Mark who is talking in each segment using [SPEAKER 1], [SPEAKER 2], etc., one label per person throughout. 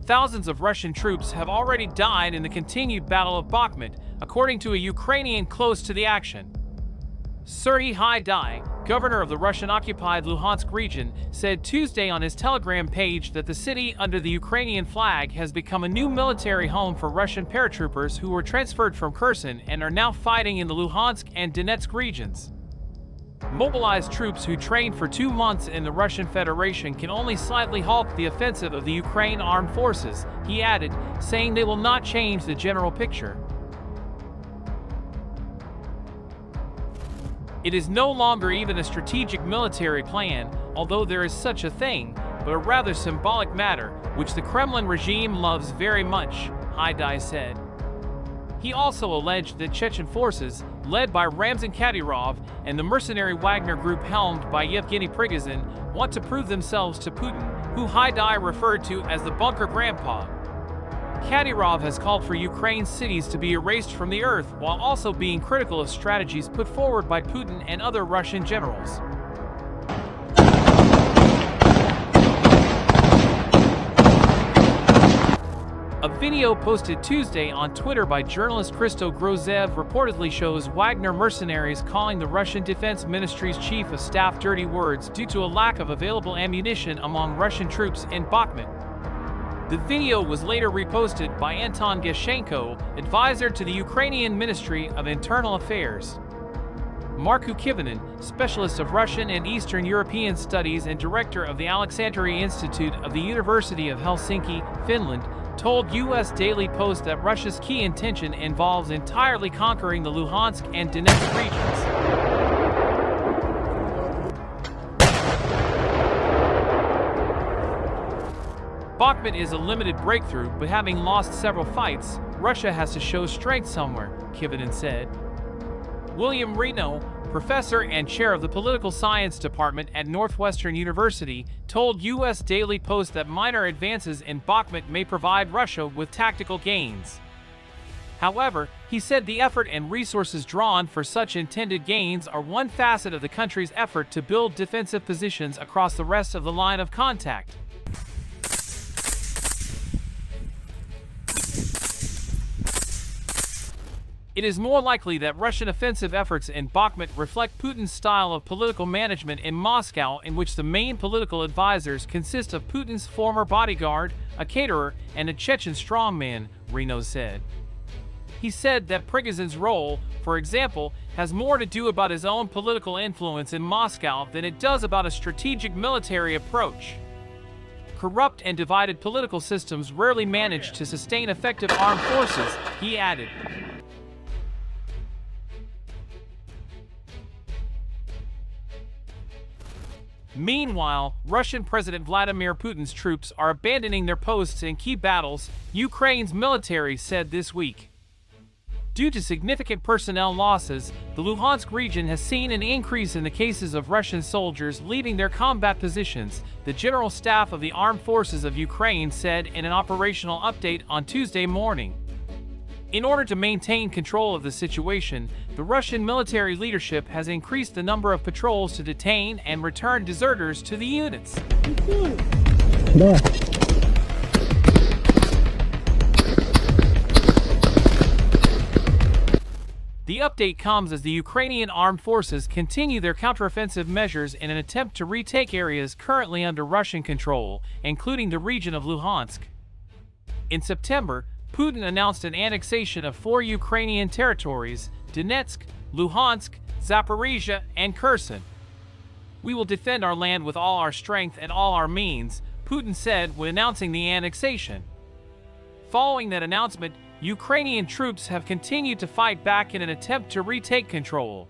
[SPEAKER 1] Thousands of Russian troops have already died in the continued Battle of Bakhmut, according to a Ukrainian close to the action. Serhiy Haidai, governor of the Russian-occupied Luhansk region, said Tuesday on his Telegram page that the city under the Ukrainian flag has become a new military home for Russian paratroopers who were transferred from Kherson and are now fighting in the Luhansk and Donetsk regions. Mobilized troops who trained for 2 months in the Russian Federation can only slightly halt the offensive of the Ukraine armed forces, he added, saying they will not change the general picture. It is no longer even a strategic military plan, although there is such a thing, but a rather symbolic matter, which the Kremlin regime loves very much, Haidai said. He also alleged that Chechen forces, led by Ramzan Kadyrov and the mercenary Wagner group helmed by Yevgeny Prigozhin, want to prove themselves to Putin, who Haidai referred to as the bunker grandpa. Kadyrov has called for Ukraine's cities to be erased from the earth while also being critical of strategies put forward by Putin and other Russian generals. A video posted Tuesday on Twitter by journalist Christo Grozev reportedly shows Wagner mercenaries calling the Russian Defense Ministry's chief of staff dirty words due to a lack of available ammunition among Russian troops in Bakhmut. The video was later reposted by Anton Geshenko, advisor to the Ukrainian Ministry of Internal Affairs. Marku Kivinin, specialist of Russian and Eastern European Studies and director of the Alexandria Institute of the University of Helsinki, Finland, told U.S. Daily Post that Russia's key intention involves entirely conquering the Luhansk and Donetsk regions. Bakhmut is a limited breakthrough, but having lost several fights, Russia has to show strength somewhere, Kivinin said. William Reno, professor and chair of the Political Science Department at Northwestern University, told U.S. Daily Post that minor advances in Bakhmut may provide Russia with tactical gains. However, he said the effort and resources drawn for such intended gains are one facet of the country's effort to build defensive positions across the rest of the line of contact. It is more likely that Russian offensive efforts in Bakhmut reflect Putin's style of political management in Moscow, in which the main political advisors consist of Putin's former bodyguard, a caterer, and a Chechen strongman, Reno said. He said that Prigozhin's role, for example, has more to do about his own political influence in Moscow than it does about a strategic military approach. Corrupt and divided political systems rarely manage to sustain effective armed forces, he added. Meanwhile, Russian President Vladimir Putin's troops are abandoning their posts in key battles, Ukraine's military said this week. Due to significant personnel losses, the Luhansk region has seen an increase in the cases of Russian soldiers leaving their combat positions, the General Staff of the Armed Forces of Ukraine said in an operational update on Tuesday morning. In order to maintain control of the situation, the Russian military leadership has increased the number of patrols to detain and return deserters to the units. The update comes as the Ukrainian armed forces continue their counteroffensive measures in an attempt to retake areas currently under Russian control, including the region of Luhansk. In September, Putin announced an annexation of 4 Ukrainian territories: Donetsk, Luhansk, Zaporizhia, and Kherson. "We will defend our land with all our strength and all our means," Putin said when announcing the annexation. Following that announcement, Ukrainian troops have continued to fight back in an attempt to retake control.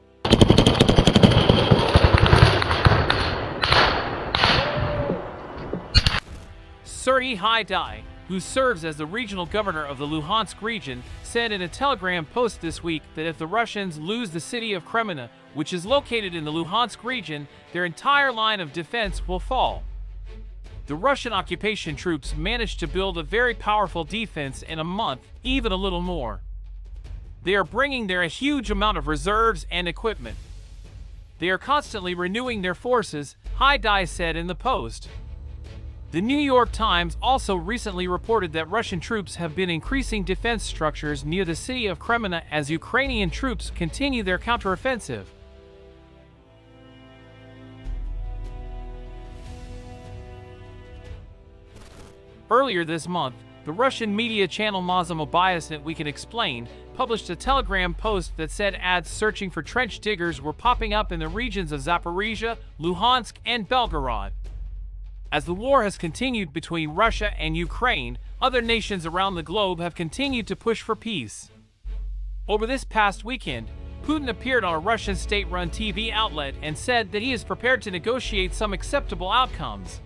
[SPEAKER 1] Serhiy Haidai, who serves as the regional governor of the Luhansk region, said in a Telegram post this week that if the Russians lose the city of Kreminna, which is located in the Luhansk region, their entire line of defense will fall. The Russian occupation troops managed to build a very powerful defense in a month, even a little more. They are bringing there a huge amount of reserves and equipment. They are constantly renewing their forces, Haidai said in the post. The New York Times also recently reported that Russian troops have been increasing defense structures near the city of Kreminna as Ukrainian troops continue their counteroffensive. Earlier this month, the Russian media channel Mazamo We Can Explain published a Telegram post that said ads searching for trench diggers were popping up in the regions of Zaporizhia, Luhansk, and Belgorod. As the war has continued between Russia and Ukraine, other nations around the globe have continued to push for peace. Over this past weekend, Putin appeared on a Russian state-run TV outlet and said that he is prepared to negotiate some acceptable outcomes.